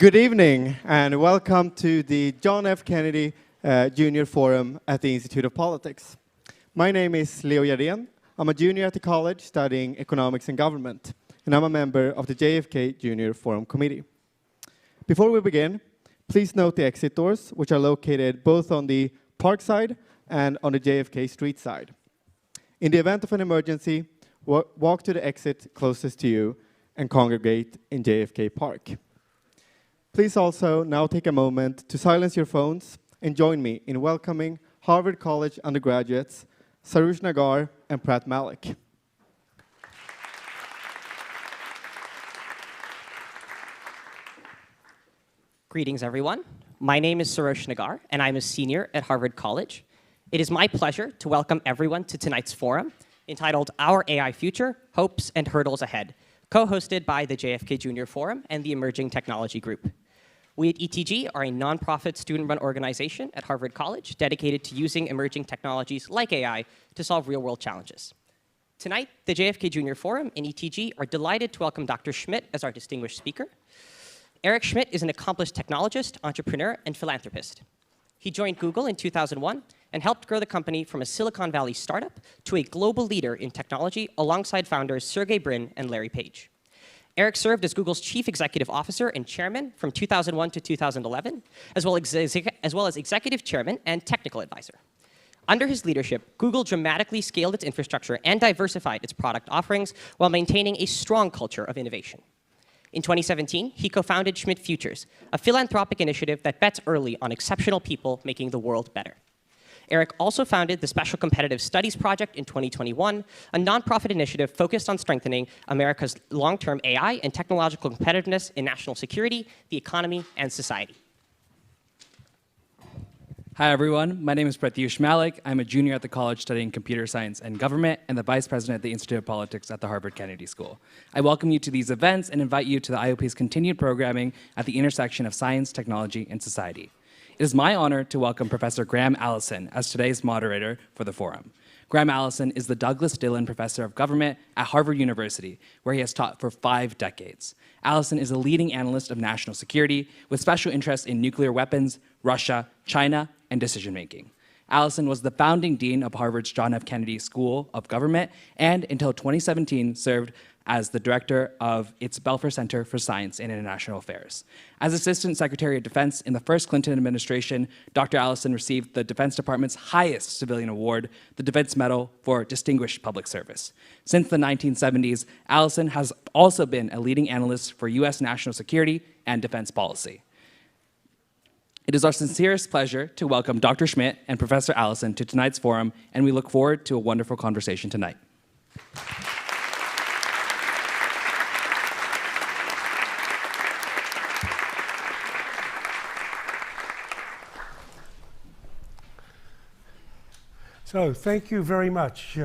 Good evening, and welcome to the John F. Kennedy Junior Forum at the Institute of Politics. My name is Leo Jardén. I'm a junior at the college studying economics and government, and I'm a member of the JFK Junior Forum Committee. Before we begin, please note the exit doors, which are located both on the park side and on the JFK street side. In the event of an emergency, walk to the exit closest to you and congregate in JFK Park. Please also now take a moment to silence your phones and join me in welcoming Harvard College undergraduates Sarush Nagar and Prat Malik. Greetings, everyone. My name is Sarush Nagar, and I'm a senior at Harvard College. It is my pleasure to welcome everyone to tonight's forum, entitled Our AI Future, Hopes and Hurdles Ahead, co-hosted by the JFK Junior Forum and the Emerging Technology Group. We at ETG are a nonprofit student-run organization at Harvard College dedicated to using emerging technologies like AI to solve real-world challenges. Tonight, the JFK Junior Forum and ETG are delighted to welcome Dr. Schmidt as our distinguished speaker. Eric Schmidt is an accomplished technologist, entrepreneur, and philanthropist. He joined Google in 2001 and helped grow the company from a Silicon Valley startup to a global leader in technology alongside founders Sergey Brin and Larry Page. Eric served as Google's chief executive officer and chairman from 2001 to 2011, as well as executive chairman and technical advisor. Under his leadership, Google dramatically scaled its infrastructure and diversified its product offerings while maintaining a strong culture of innovation. In 2017, he co-founded Schmidt Futures, a philanthropic initiative that bets early on exceptional people making the world better. Eric also founded the Special Competitive Studies Project in 2021, a nonprofit initiative focused on strengthening America's long-term AI and technological competitiveness in national security, the economy, and society. Hi, everyone. My name is Pratyush Malik. I'm a junior at the college studying computer science and government and the vice president at the Institute of Politics at the Harvard Kennedy School. I welcome you to these events and invite you to the IOP's continued programming at the intersection of science, technology, and society. It is my honor to welcome Professor Graham Allison as today's moderator for the forum. Graham Allison is the Douglas Dillon Professor of Government at Harvard University, where he has taught for 5 decades. Allison is a leading analyst of national security with special interest in nuclear weapons, Russia, China, and decision-making. Allison was the founding dean of Harvard's John F. Kennedy School of Government and, until 2017, served as the director of its Belfer Center for Science and International Affairs. As Assistant Secretary of Defense in the first Clinton administration, Dr. Allison received the Defense Department's highest civilian award, the Defense Medal for Distinguished Public Service. Since the 1970s, Allison has also been a leading analyst for U.S. national security and defense policy. It is our sincerest pleasure to welcome Dr. Schmidt and Professor Allison to tonight's forum, and we look forward to a wonderful conversation tonight. So thank you very much.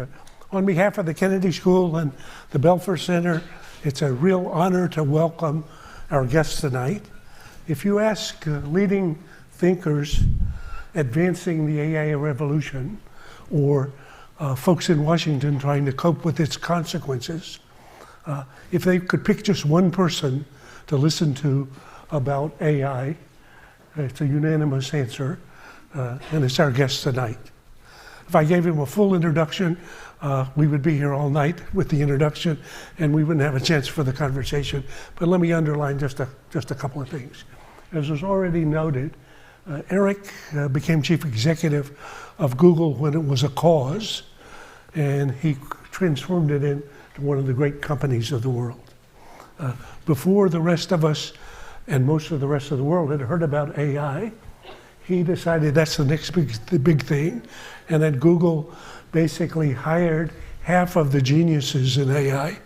On behalf of the Kennedy School and the Belfer Center, it's a real honor to welcome our guests tonight. If you ask leading thinkers advancing the AI revolution or folks in Washington trying to cope with its consequences, if they could pick just one person to listen to about AI, it's a unanimous answer, and it's our guest tonight. If I gave him a full introduction, we would be here all night with the introduction, and we wouldn't have a chance for the conversation. But let me underline just a couple of things. As was already noted, Eric became chief executive of Google when it was a cause, and he transformed it into one of the great companies of the world. Before the rest of us and most of the rest of the world had heard about AI, he decided that's the next big thing, and then Google basically hired half of the geniuses in AI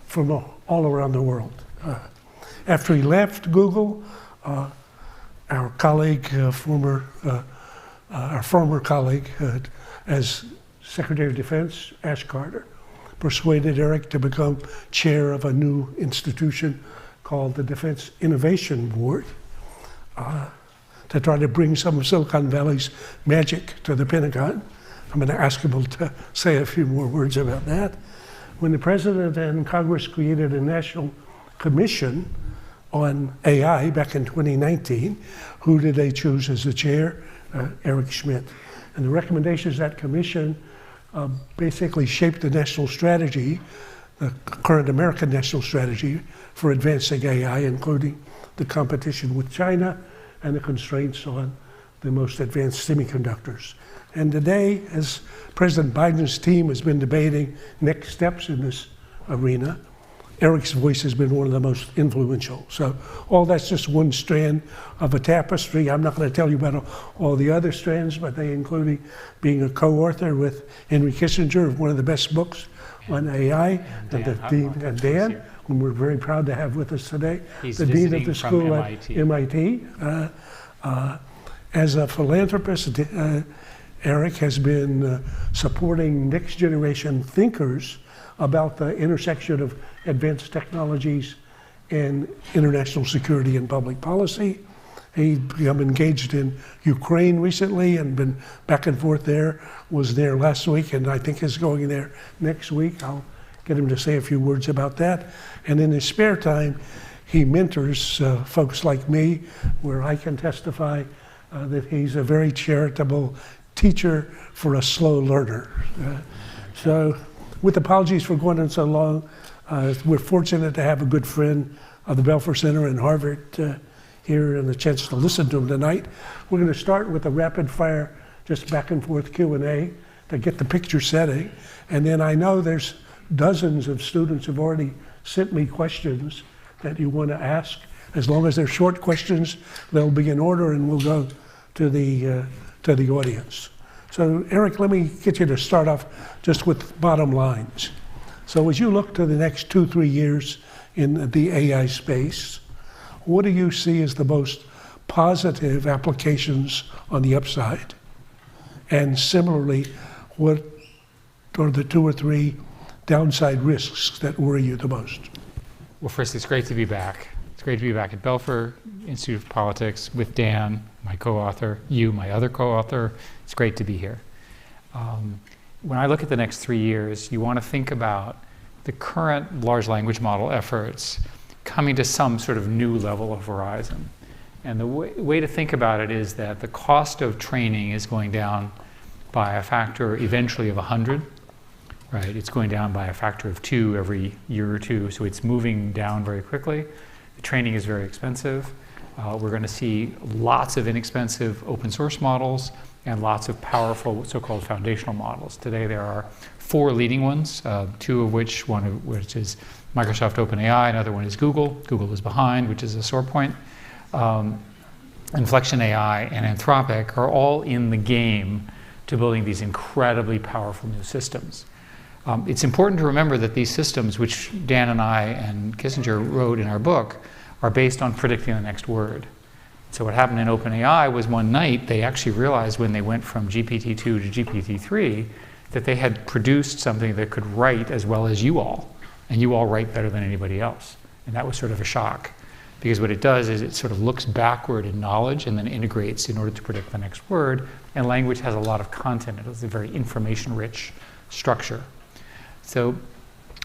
from all around the world. After he left Google, our colleague, our former colleague as Secretary of Defense, Ash Carter, persuaded Eric to become chair of a new institution called the Defense Innovation Board, to try to bring some of Silicon Valley's magic to the Pentagon. I'm going to ask him to say a few more words about that. When the President and Congress created a national commission on AI back in 2019. Who did they choose as the chair? Eric Schmidt. And the recommendations of that commission basically shaped the national strategy, the current American national strategy for advancing AI, including the competition with China and the constraints on the most advanced semiconductors. And today, as President Biden's team has been debating next steps in this arena, Eric's voice has been one of the most influential. So all that's just one strand of a tapestry. I'm not going to tell you about all the other strands, but they include being a co-author with Henry Kissinger of one of the best books on AI, and Dan, whom we're very proud to have with us today, He's the dean of visiting the from school MIT. at MIT. As a philanthropist, Eric has been supporting next generation thinkers about the intersection of advanced technologies and international security and public policy. He's become engaged in Ukraine recently and been back and forth there, was there last week, and I think is going there next week. I'll get him to say a few words about that. And in his spare time, he mentors folks like me, where I can testify that he's a very charitable teacher for a slow learner. So with apologies for going on so long, we're fortunate to have a good friend of the Belfer Center and Harvard here and the chance to listen to him tonight. We're going to start with a rapid fire, just back and forth Q&A to get the picture setting. And then I know there's dozens of students who've already sent me questions that you want to ask. As long as they're short questions, they'll be in order and we'll go to the audience. So Eric, let me get you to start off just with bottom lines. So as you look to the next 2-3 years in the AI space, what do you see as the most positive applications on the upside? And similarly, what are the 2 or 3 downside risks that worry you the most? Well, first, it's great to be back. It's great to be back at Belfer Institute of Politics with Dan, my co-author, you, my other co-author. It's great to be here. When I look at the next 3 years, you want to think about the current large language model efforts coming to some sort of new level of horizon. And the way to think about it is that the cost of training is going down by a factor eventually of 100, right? It's going down by a factor of 2 every year or 2, so it's moving down very quickly. The training is very expensive. We're going to see lots of inexpensive open source models and lots of powerful so-called foundational models. Today there are 4 leading ones, 2 of which, one of which is Microsoft OpenAI, another one is Google. Google is behind, which is a sore point. Inflection AI and Anthropic are all in the game to building these incredibly powerful new systems. It's important to remember that these systems, which Dan and I and Kissinger wrote in our book, are based on predicting the next word. So what happened in OpenAI was one night they actually realized when they went from GPT-2 to GPT-3 that they had produced something that could write as well as you all. And you all write better than anybody else. And that was sort of a shock. Because what it does is it sort of looks backward in knowledge and then integrates in order to predict the next word. And language has a lot of content. It has a very information-rich structure. So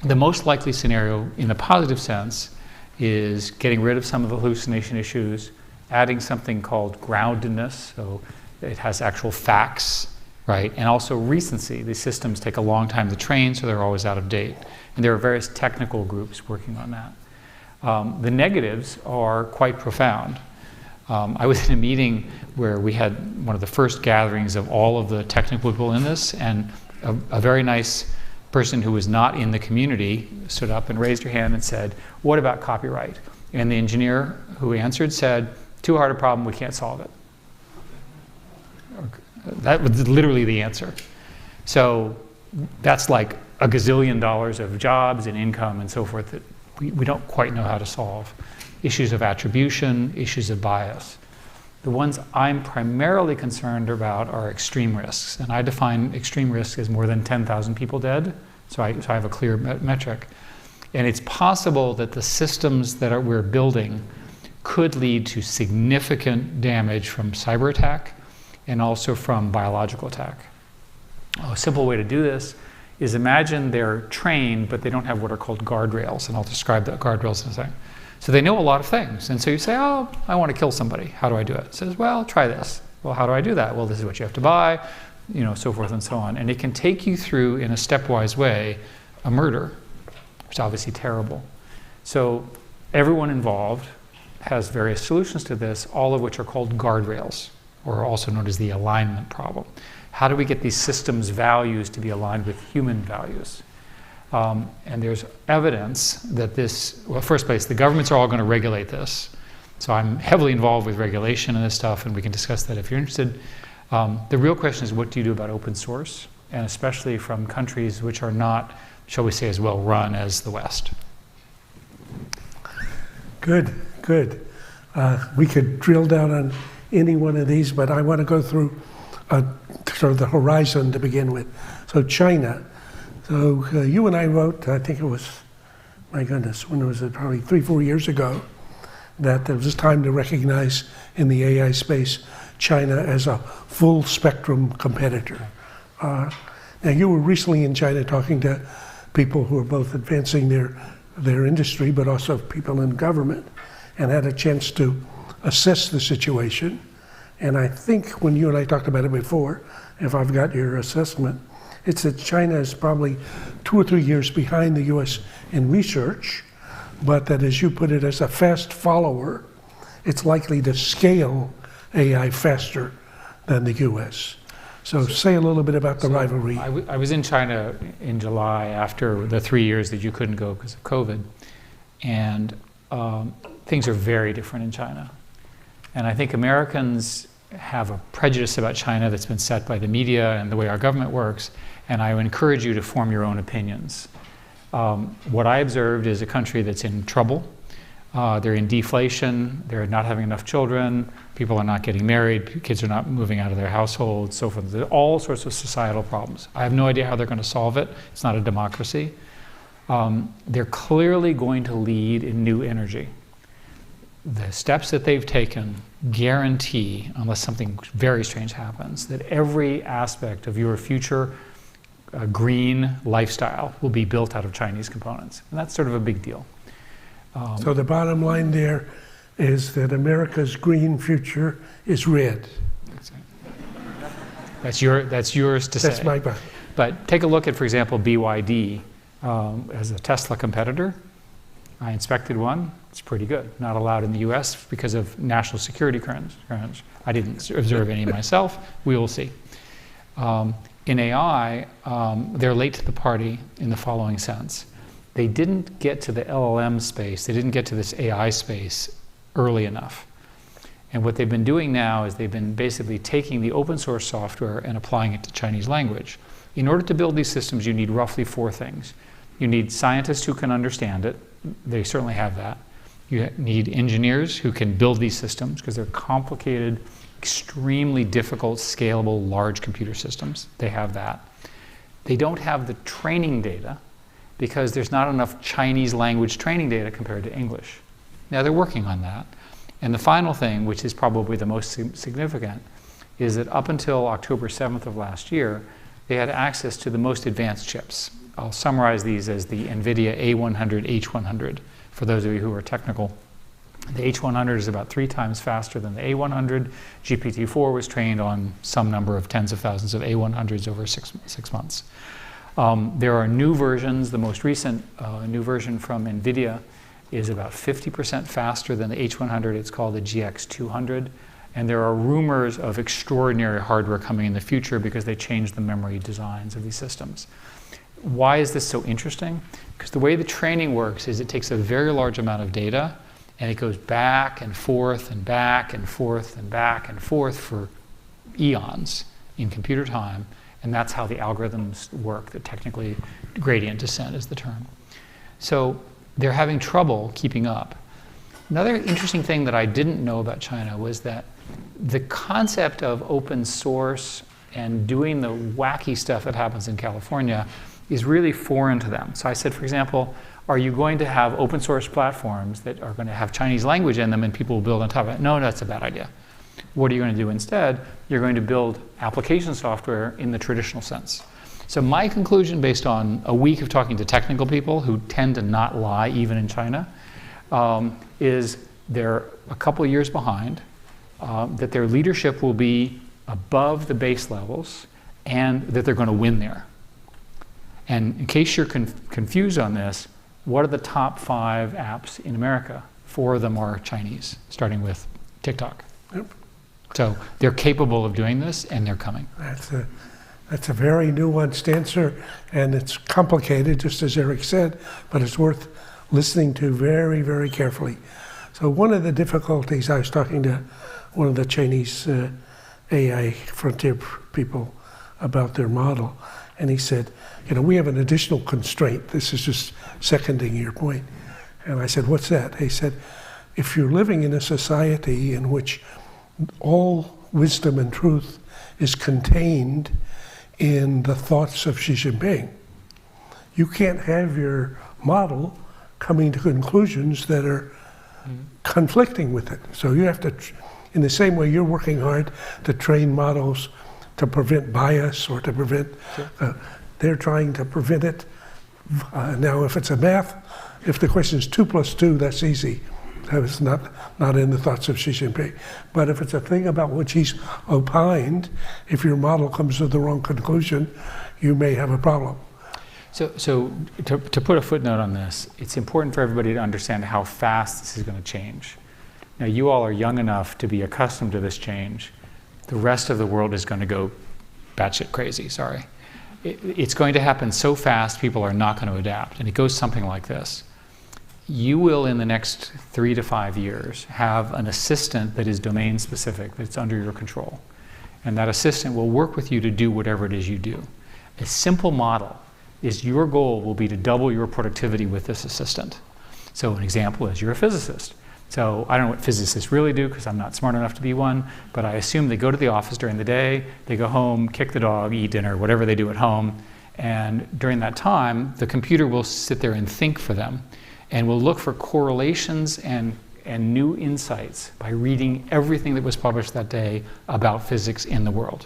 the most likely scenario in the positive sense is getting rid of some of the hallucination issues, adding something called groundedness, so it has actual facts, right? And also recency. These systems take a long time to train, so they're always out of date. And there are various technical groups working on that. The negatives are quite profound. I was in a meeting where we had one of the first gatherings of all of the technical people in this, and a very nice person who was not in the community stood up and raised her hand and said, "What about copyright?" And the engineer who answered said, "Too hard a problem, we can't solve it." That was literally the answer. So that's like a gazillion dollars of jobs and income and so forth that we don't quite know how to solve. Issues of attribution, issues of bias. The ones I'm primarily concerned about are extreme risks. And I define extreme risk as more than 10,000 people dead. So I have a clear metric. And it's possible that the systems that we're building could lead to significant damage from cyber attack and also from biological attack. A simple way to do this is imagine they're trained, but they don't have what are called guardrails, and I'll describe the guardrails in a second. So they know a lot of things. And so you say, oh, I want to kill somebody. How do I do it? It says, well, try this. Well, how do I do that? Well, this is what you have to buy, so forth and so on. And it can take you through, in a stepwise way, a murder, which is obviously terrible. So everyone involved has various solutions to this, all of which are called guardrails, or also known as the alignment problem. How do we get these systems' values to be aligned with human values? And there's evidence that first place, the governments are all going to regulate this. So I'm heavily involved with regulation and this stuff, and we can discuss that if you're interested. The real question is, what do you do about open source? And especially from countries which are not, shall we say, as well run as the West. Good. We could drill down on any one of these, but I want to go through sort of the horizon to begin with. So China. So you and I wrote, I think it was, my goodness, when was it? Probably 3-4 years ago, that there was time to recognize in the AI space China as a full spectrum competitor. Now you were recently in China talking to people who are both advancing their industry, but also people in government, and had a chance to assess the situation. And I think when you and I talked about it before, if I've got your assessment, it's that China is probably 2 or 3 years behind the US in research, but that, as you put it, as a fast follower, it's likely to scale AI faster than the US. So say a little bit about the rivalry. I was in China in July after the 3 years that you couldn't go because of COVID. And things are very different in China. And I think Americans have a prejudice about China that's been set by the media and the way our government works. And I would encourage you to form your own opinions. What I observed is a country that's in trouble. They're in deflation. They're not having enough children. People are not getting married. Kids are not moving out of their households, so forth. There are all sorts of societal problems. I have no idea how they're going to solve it. It's not a democracy. They're clearly going to lead in new energy. The steps that they've taken guarantee, unless something very strange happens, that every aspect of your future green lifestyle will be built out of Chinese components. And that's sort of a big deal. So the bottom line there is that America's green future is red. That's yours to say. That's my point. But take a look at, for example, BYD as a Tesla competitor. I inspected one. It's pretty good. Not allowed in the US because of national security concerns. I didn't observe any myself. We will see. In AI, they're late to the party in the following sense. They didn't get to the LLM space. They didn't get to this AI space early enough. And what they've been doing now is they've been basically taking the open source software and applying it to Chinese language. In order to build these systems, you need roughly 4 things. You need scientists who can understand it. They certainly have that. You need engineers who can build these systems because they're complicated, extremely difficult, scalable, large computer systems. They have that. They don't have the training data because there's not enough Chinese language training data compared to English. Now they're working on that. And the final thing, which is probably the most significant, is that up until October 7th of last year, they had access to the most advanced chips. I'll summarize these as the NVIDIA A100, H100, for those of you who are technical. The H100 is about 3 times faster than the A100. GPT-4 was trained on some number of tens of thousands of A100s over six months. There are new versions. The most recent new version from NVIDIA is about 50% faster than the H100. It's called the GX200. And there are rumors of extraordinary hardware coming in the future because they changed the memory designs of these systems. Why is this so interesting? Because the way the training works is it takes a very large amount of data and it goes back and forth and back and forth and back and forth for eons in computer time. And that's how the algorithms work. The technically gradient descent is the term. So they're having trouble keeping up. Another interesting thing that I didn't know about China was that the concept of open source and doing the wacky stuff that happens in California is really foreign to them. So I said, for example, are you going to have open source platforms that are going to have Chinese language in them and people will build on top of it? No, that's a bad idea. What are you going to do instead? You're going to build application software in the traditional sense. So my conclusion, based on a week of talking to technical people who tend to not lie even in China, is they're a couple of years behind, that their leadership will be above the base levels, and that they're going to win there. And in case you're confused on this, what are the top 5 apps in America? 4 of them are Chinese, starting with TikTok. Yep. So they're capable of doing this, and they're coming. That's a very nuanced answer, and it's complicated, just as Eric said, but it's worth listening to very, very carefully. So one of the difficulties, I was talking to one of the Chinese AI frontier people about their model, and he said, we have an additional constraint. This is just seconding your point. And I said, what's that? He said, if you're living in a society in which all wisdom and truth is contained in the thoughts of Xi Jinping, you can't have your model coming to conclusions that are conflicting with it. So you have to, in the same way you're working hard to train models to prevent bias or to prevent, they're trying to prevent it. Now, if it's a math, if the question is 2 + 2, that's easy. That is not in the thoughts of Xi Jinping. But if it's a thing about which he's opined, if your model comes to the wrong conclusion, you may have a problem. So to put a footnote on this, it's important for everybody to understand how fast this is going to change. Now, you all are young enough to be accustomed to this change. The rest of the world is going to go batshit crazy, sorry. It's going to happen so fast, people are not going to adapt. And it goes something like this. You will, in the next 3 to 5 years, have an assistant that is domain specific, that's under your control. And that assistant will work with you to do whatever it is you do. A simple model is your goal will be to double your productivity with this assistant. So an example is you're a physicist. So I don't know what physicists really do because I'm not smart enough to be one, but I assume they go to the office during the day, they go home, kick the dog, eat dinner, whatever they do at home. And during that time, the computer will sit there and think for them and will look for correlations and new insights by reading everything that was published that day about physics in the world.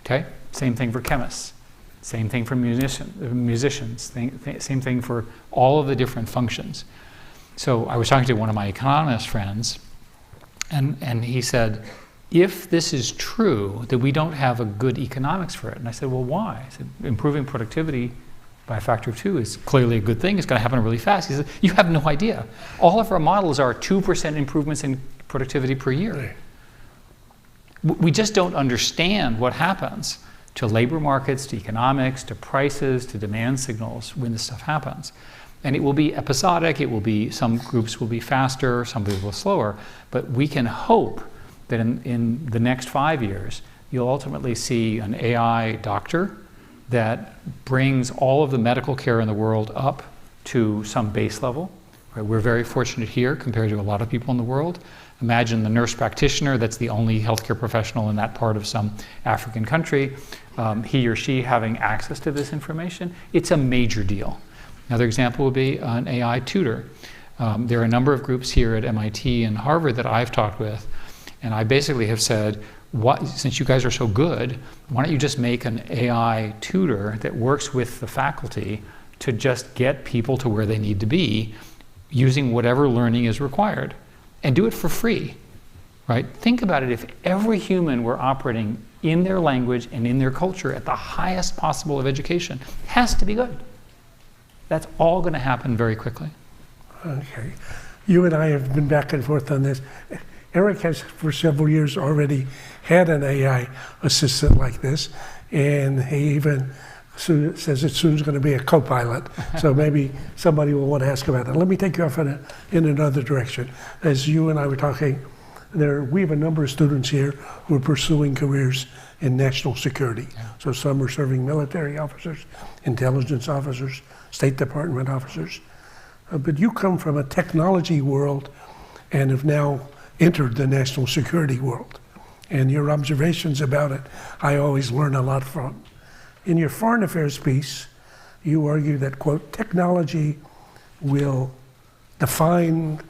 Okay? Same thing for chemists. Same thing for musicians. Same thing for all of the different functions. So I was talking to one of my economist friends, and he said, if this is true, that we don't have a good economics for it. And I said, well, why? I said, improving productivity by a factor of 2 is clearly a good thing. It's going to happen really fast. He said, you have no idea. All of our models are 2% improvements in productivity per year. We just don't understand what happens to labor markets, to economics, to prices, to demand signals when this stuff happens. And it will be episodic, it will be, some groups will be faster, some people will be slower, but we can hope that in the next 5 years, you'll ultimately see an AI doctor that brings all of the medical care in the world up to some base level. Right? We're very fortunate here compared to a lot of people in the world. Imagine the nurse practitioner that's the only healthcare professional in that part of some African country, he or she having access to this information. It's a major deal. Another example would be an AI tutor. There are a number of groups here at MIT and Harvard that I've talked with, and I basically have said, since you guys are so good, why don't you just make an AI tutor that works with the faculty to just get people to where they need to be using whatever learning is required, and do it for free, right? Think about it, if every human were operating in their language and in their culture at the highest possible of education, it has to be good. That's all going to happen very quickly. Okay. You and I have been back and forth on this. Eric has, for several years, already had an AI assistant like this, and he even says it's soon going to be a co-pilot. So maybe somebody will want to ask about that. Let me take you off in another direction. As you and I were talking, we have a number of students here who are pursuing careers in national security. Yeah. So some are serving military officers, intelligence officers, State Department officers. But you come from a technology world and have now entered the national security world. And your observations about it, I always learn a lot from. In your foreign affairs piece, you argue that, quote, technology will define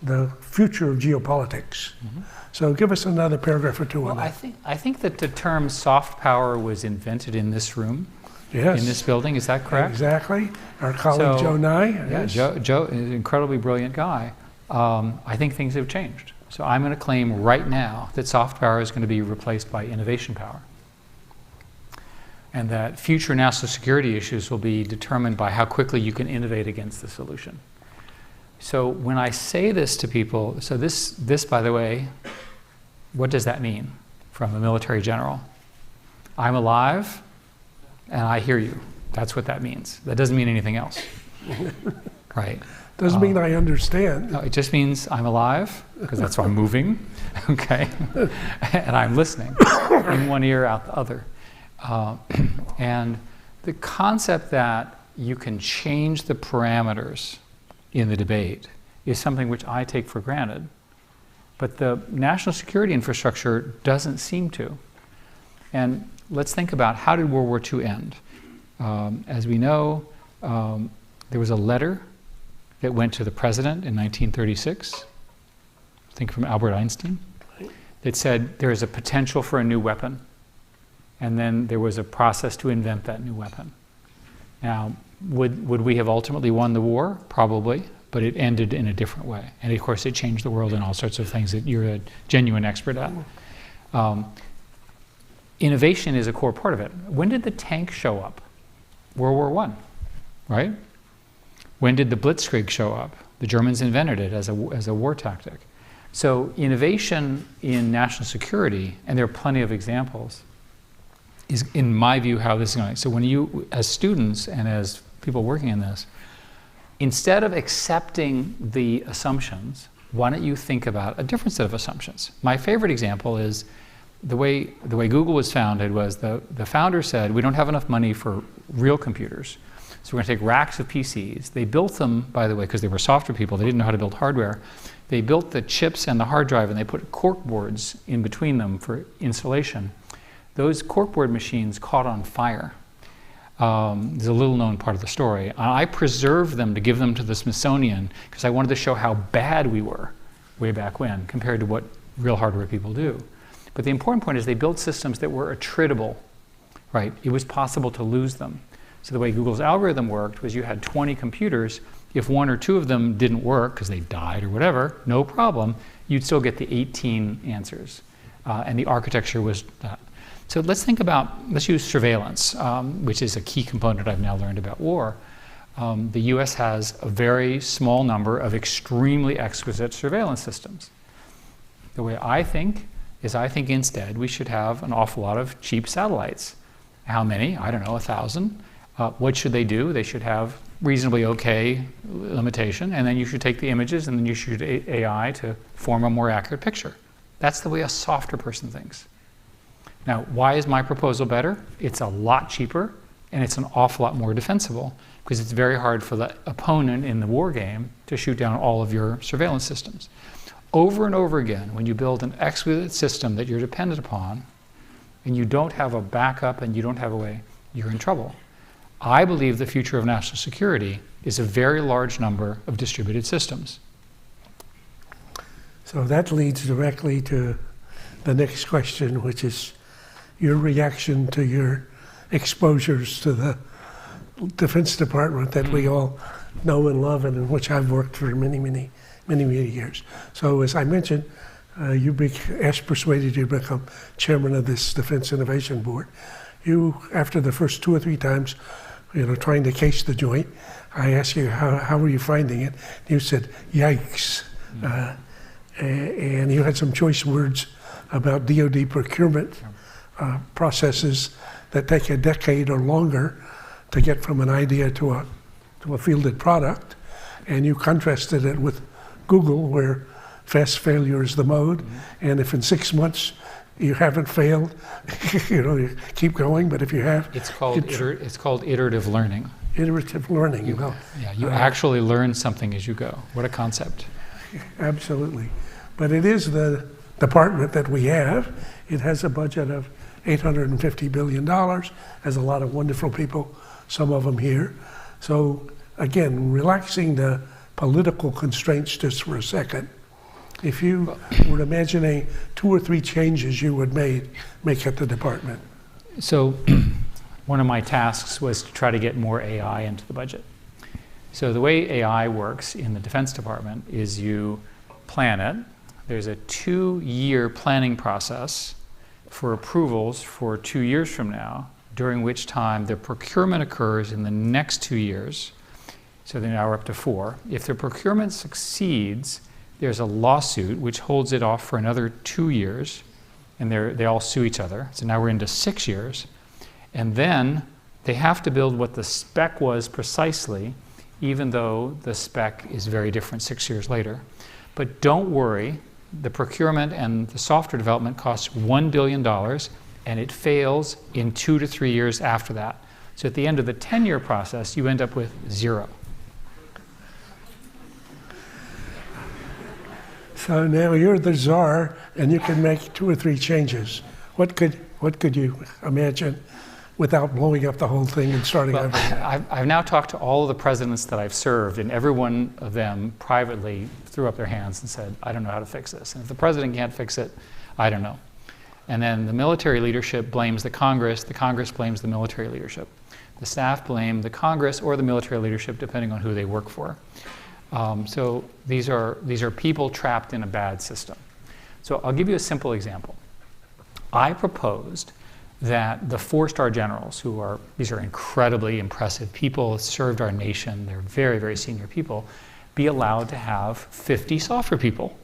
the future of geopolitics. Mm-hmm. So give us another paragraph or two on that. I think that the term soft power was invented in this room Yes. in this building. Is that correct? Exactly. Our colleague So, Joe Nye. Yeah, Yes. Joe is an incredibly brilliant guy. I think things have changed. So I'm going to claim right now that soft power is going to be replaced by innovation power. And that future national security issues will be determined by how quickly you can innovate against the solution. So when I say this to people, so this by the way, what does that mean from a military general? I'm alive and I hear you. That's what that means. That doesn't mean anything else. Right? Doesn't mean I understand. No, it just means I'm alive, because that's why I'm moving, okay? And I'm listening, in one ear, out the other. And the concept that you can change the parameters in the debate is something which I take for granted. But the national security infrastructure doesn't seem to. And let's think about, how did World War II end? As we know, there was a letter that went to the president in 1936, I think from Albert Einstein, that said there is a potential for a new weapon. And then there was a process to invent that new weapon. Now, would we have ultimately won the war? Probably, but it ended in a different way. And of course, it changed the world in all sorts of things that you're a genuine expert at. Innovation is a core part of it. When did the tank show up? World War I, right? When did the Blitzkrieg show up? The Germans invented it as a war tactic. So innovation in national security, and there are plenty of examples, is, in my view, how this is going. So when you, as students and as people working in this, instead of accepting the assumptions, why don't you think about a different set of assumptions? My favorite example is the way Google was founded was the founder said, we don't have enough money for real computers, so we're going to take racks of PCs. They built them, by the way, because they were software people, they didn't know how to build hardware. They built the chips and the hard drive, and they put cork boards in between them for insulation. Those corkboard machines caught on fire. There's a little known part of the story. I preserved them to give them to the Smithsonian because I wanted to show how bad we were way back when compared to what real hardware people do. But the important point is they built systems that were attritable, right? It was possible to lose them. So the way Google's algorithm worked was you had 20 computers. If one or two of them didn't work because they died or whatever, no problem. You'd still get the 18 answers. And the architecture was that. So let's think about, let's use surveillance, which is a key component I've now learned about war. The US has a very small number of extremely exquisite surveillance systems. The way I think is I think instead we should have an awful lot of cheap satellites. How many? I don't know, 1,000. What should they do? They should have reasonably okay limitation, and then you should take the images and then you should use AI to form a more accurate picture. That's the way a softer person thinks. Now, why is my proposal better? It's a lot cheaper and it's an awful lot more defensible because it's very hard for the opponent in the war game to shoot down all of your surveillance systems. Over and over again, when you build an exquisite system that you're dependent upon and you don't have a backup and you don't have a way, you're in trouble. I believe the future of national security is a very large number of distributed systems. So that leads directly to the next question, which is your reaction to your exposures to the Defense Department that we all know and love and in which I've worked for many years. So as I mentioned, Ash persuaded you to become chairman of this Defense Innovation Board. You, after the first 2 or 3 times, trying to case the joint, I asked you, how were you finding it? You said, yikes. And you had some choice words about DoD procurement processes that take a decade or longer to get from an idea to a fielded product. And you contrasted it with Google, where fast failure is the mode. And if in 6 months you haven't failed, you keep going. But if you have, it's called iterative learning. Iterative learning. You actually learn something as you go. What a concept. Absolutely. But it is the department that we have. It has a budget of $850 billion, has a lot of wonderful people, some of them here. So again, relaxing the political constraints just for a second, if you were imagining 2 or 3 changes you would make at the department. So one of my tasks was to try to get more AI into the budget. So the way AI works in the Defense Department is you plan it. There's a 2-year planning process for approvals for 2 years from now, during which time the procurement occurs in the next 2 years. So then now we're up to 4. If the procurement succeeds, there's a lawsuit which holds it off for another 2 years, and they all sue each other. So now we're into 6 years. And then they have to build what the spec was precisely, even though the spec is very different 6 years later. But don't worry, the procurement and the software development costs $1 billion, and it fails in 2 to 3 years after that. So at the end of the 10-year process, you end up with 0. So now you're the czar, and you can make 2 or 3 changes. What could you imagine without blowing up the whole thing and starting over? I've now talked to all of the presidents that I've served, and every one of them privately threw up their hands and said, I don't know how to fix this. And if the president can't fix it, I don't know. And then the military leadership blames the Congress blames the military leadership. The staff blame the Congress or the military leadership, depending on who they work for. So these are people trapped in a bad system. So I'll give you a simple example. I proposed that the 4-star generals, these are incredibly impressive people, served our nation, they're very, very senior people, be allowed to have 50 software people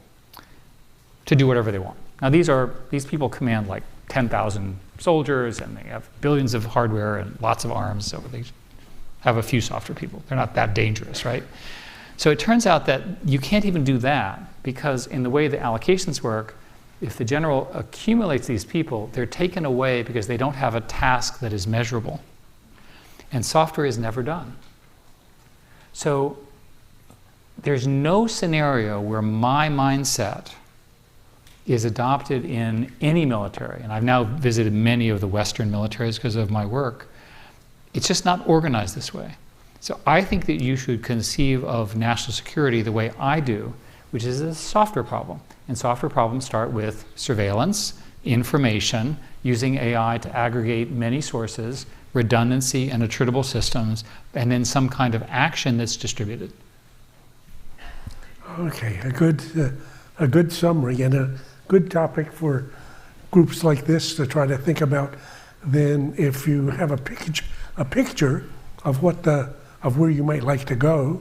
to do whatever they want. Now these people command like 10,000 soldiers, and they have billions of hardware and lots of arms, so they have a few software people. They're not that dangerous, right? So it turns out that you can't even do that, because in the way the allocations work, if the general accumulates these people, they're taken away because they don't have a task that is measurable. And software is never done. So there's no scenario where my mindset is adopted in any military. And I've now visited many of the Western militaries because of my work. It's just not organized this way. So I think that you should conceive of national security the way I do, which is a software problem. And software problems start with surveillance, information, using AI to aggregate many sources, redundancy and attritable systems, and then some kind of action that's distributed. Okay, a good summary and a good topic for groups like this to try to think about. Then if you have a picture of where you might like to go,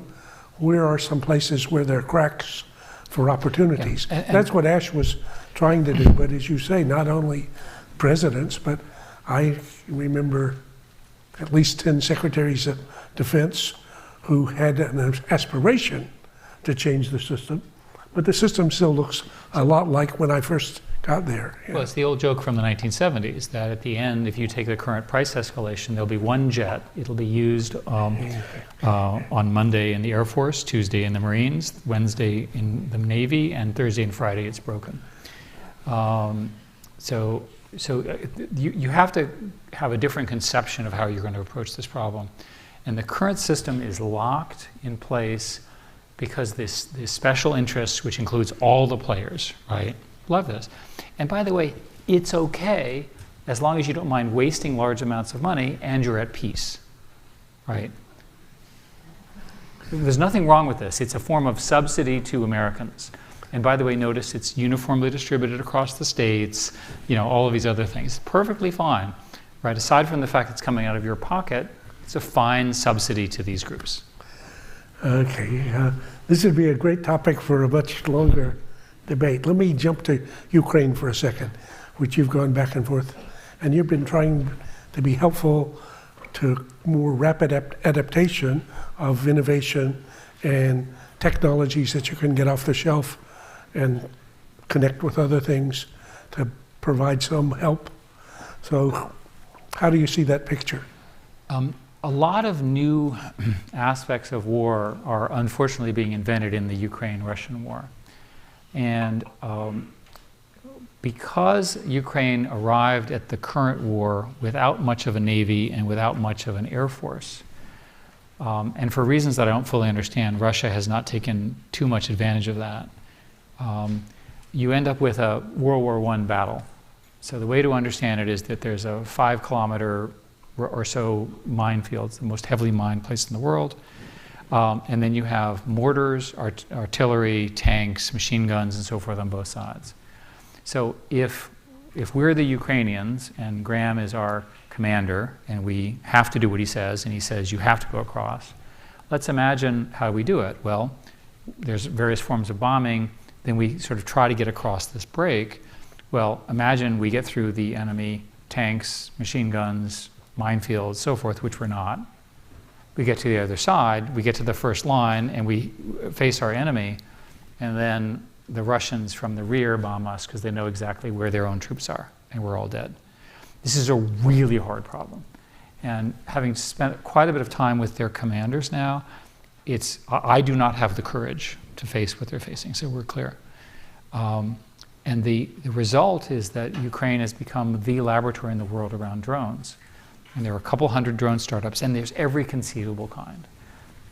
where are some places where there are cracks for opportunities? Yeah. And that's what Ash was trying to do. But as you say, not only presidents, but I remember at least 10 secretaries of defense who had an aspiration to change the system. But the system still looks a lot like when I first got there. Yeah. Well, it's the old joke from the 1970s that at the end, if you take the current price escalation, there'll be one jet. It'll be used on Monday in the Air Force, Tuesday in the Marines, Wednesday in the Navy, and Thursday and Friday it's broken. So you have to have a different conception of how you're going to approach this problem. And the current system is locked in place because this special interest, which includes all the players, right? Love this. And by the way, it's okay as long as you don't mind wasting large amounts of money and you're at peace, right? There's nothing wrong with this. It's a form of subsidy to Americans. And by the way, notice it's uniformly distributed across the states, all of these other things. Perfectly fine, right? Aside from the fact it's coming out of your pocket, it's a fine subsidy to these groups. Okay, this would be a great topic for a much longer debate. Let me jump to Ukraine for a second, which you've gone back and forth, and you've been trying to be helpful to more rapid adaptation of innovation and technologies that you can get off the shelf and connect with other things to provide some help. So how do you see that picture? A lot of new aspects of war are unfortunately being invented in the Ukraine-Russian war. And because Ukraine arrived at the current war without much of a navy and without much of an air force, and for reasons that I don't fully understand, Russia has not taken too much advantage of that, you end up with a World War I battle. So the way to understand it is that there's a 5-kilometer or so minefields, the most heavily mined place in the world. And then you have mortars, artillery, tanks, machine guns, and so forth on both sides. So if we're the Ukrainians and Graham is our commander and we have to do what he says and he says you have to go across, let's imagine how we do it. Well, there's various forms of bombing, then we sort of try to get across this break. Well, imagine we get through the enemy tanks, machine guns, minefields, so forth, which we're not. We get to the other side, we get to the first line, and we face our enemy, and then the Russians from the rear bomb us because they know exactly where their own troops are, and we're all dead. This is a really hard problem. And having spent quite a bit of time with their commanders now, I do not have the courage to face what they're facing, so we're clear. And the result is that Ukraine has become the laboratory in the world around drones. And there are a couple hundred drone startups, and there's every conceivable kind.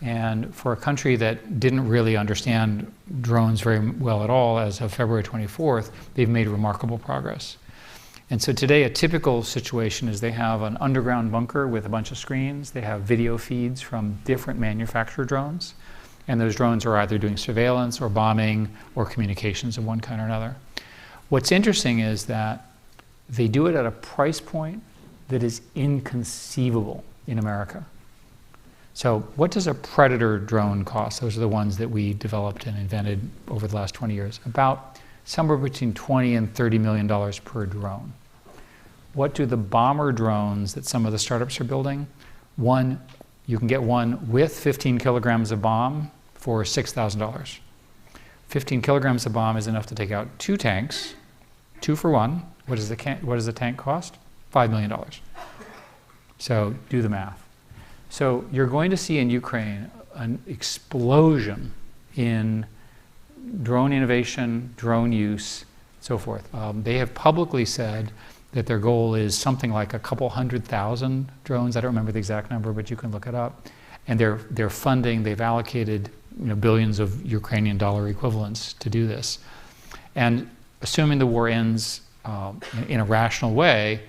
And for a country that didn't really understand drones very well at all as of February 24th, they've made remarkable progress. And so today, a typical situation is they have an underground bunker with a bunch of screens. They have video feeds from different manufacturer drones. And those drones are either doing surveillance or bombing or communications of one kind or another. What's interesting is that they do it at a price point that is inconceivable in America. So what does a Predator drone cost? Those are the ones that we developed and invented over the last 20 years. About somewhere between $20 and $30 million per drone. What do the bomber drones that some of the startups are building? One, you can get one with 15 kilograms of bomb for $6,000. 15 kilograms of bomb is enough to take out 2 tanks, 2 for 1. What does the tank cost? $5 million. So do the math. So you're going to see in Ukraine an explosion in drone innovation, drone use, so forth. They have publicly said that their goal is something like a couple 100,000 drones. I don't remember the exact number, but you can look it up. And they're funding, they've allocated billions of Ukrainian dollar equivalents to do this. And assuming the war ends in a rational way,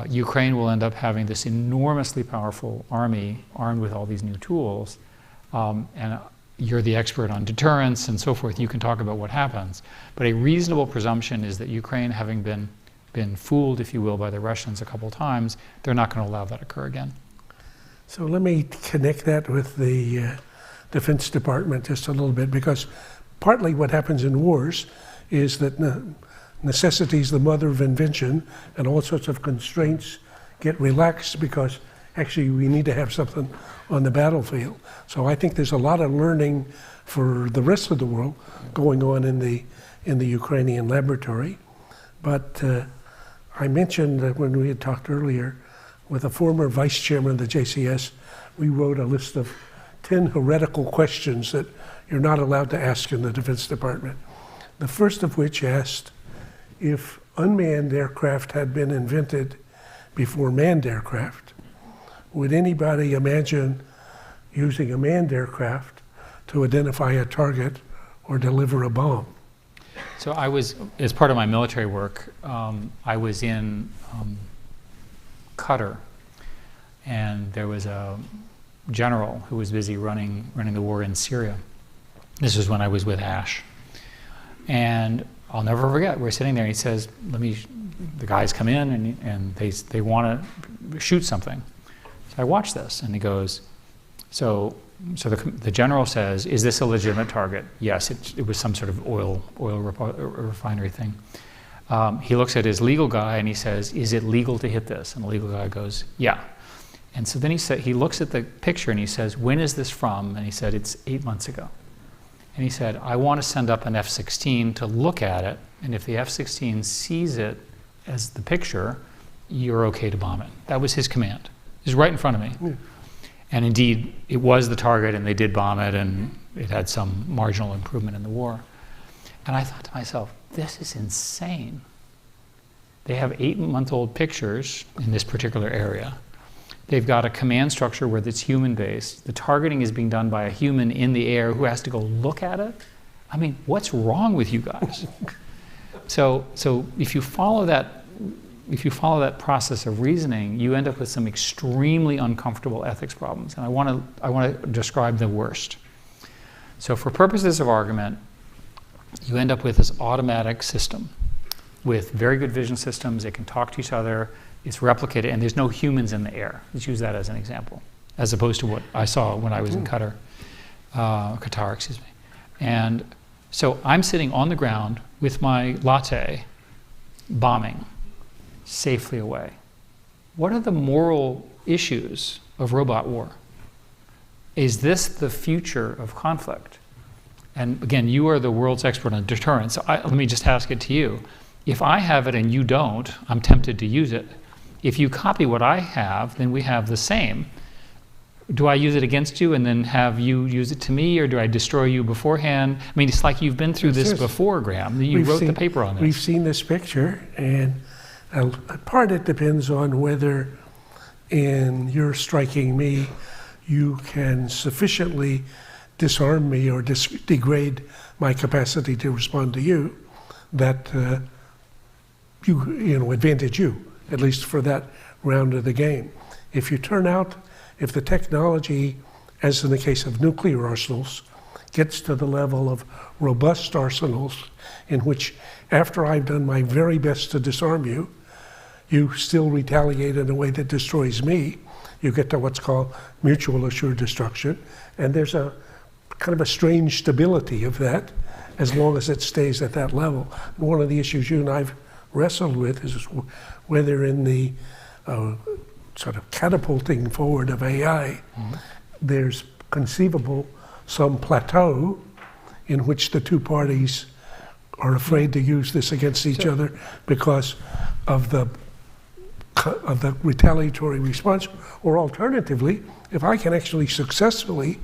Ukraine will end up having this enormously powerful army armed with all these new tools. And you're the expert on deterrence and so forth. You can talk about what happens. But a reasonable presumption is that Ukraine, having been fooled, if you will, by the Russians a couple times, they're not going to allow that to occur again. So let me connect that with the Defense Department just a little bit, because partly what happens in wars is that necessity is the mother of invention, and all sorts of constraints get relaxed because actually we need to have something on the battlefield. So I think there's a lot of learning for the rest of the world going on in the Ukrainian laboratory. But I mentioned that when we had talked earlier with a former vice chairman of the JCS, we wrote a list of 10 heretical questions that you're not allowed to ask in the Defense Department. The first of which asked, if unmanned aircraft had been invented before manned aircraft, would anybody imagine using a manned aircraft to identify a target or deliver a bomb? So I was, as part of my military work, I was in Qatar, and there was a general who was busy running the war in Syria. This was when I was with Ash. And I'll never forget, we're sitting there and he says, the guys come in and they want to shoot something. So I watch this and he goes, so the general says, is this a legitimate target? Yes, it was some sort of oil refinery thing. He looks at his legal guy and he says, is it legal to hit this? And the legal guy goes, yeah. And so then he looks at the picture and he says, when is this from? And he said, it's 8 months ago. And he said, I want to send up an F-16 to look at it, and if the F-16 sees it as the picture, you're okay to bomb it. That was his command. It was right in front of me. Yeah. And indeed, it was the target, and they did bomb it, and it had some marginal improvement in the war. And I thought to myself, this is insane. They have 8-month-old pictures in this particular area. They've got a command structure where it's human-based. The targeting is being done by a human in the air who has to go look at it. I mean, what's wrong with you guys? So if you follow that if you follow that process of reasoning, you end up with some extremely uncomfortable ethics problems. And I want to describe the worst. So for purposes of argument, you end up with this automatic system with very good vision systems. It can talk to each other. It's replicated, and there's no humans in the air. Let's use that as an example, as opposed to what I saw when I was in Qatar, excuse me. And so I'm sitting on the ground with my latte, bombing safely away. What are the moral issues of robot war? Is this the future of conflict? And again, you are the world's expert on deterrence. So let me just ask it to you. If I have it and you don't, I'm tempted to use it. If you copy what I have, then we have the same. Do I use it against you and then have you use it to me, or do I destroy you beforehand? I mean, it's like you've been through this before, Graham. You wrote the paper on this. We've seen this picture, and part it depends on whether in your striking me, you can sufficiently disarm me or degrade my capacity to respond to you, that advantage you, at least for that round of the game. If the technology, as in the case of nuclear arsenals, gets to the level of robust arsenals in which, after I've done my very best to disarm you, you still retaliate in a way that destroys me, you get to what's called mutual assured destruction. And there's a kind of a strange stability of that as long as it stays at that level. And one of the issues you and I've wrestled with is whether in the sort of catapulting forward of AI, there's conceivable some plateau in which the two parties are afraid to use this against each other because of the retaliatory response. Or alternatively, if I can actually successfully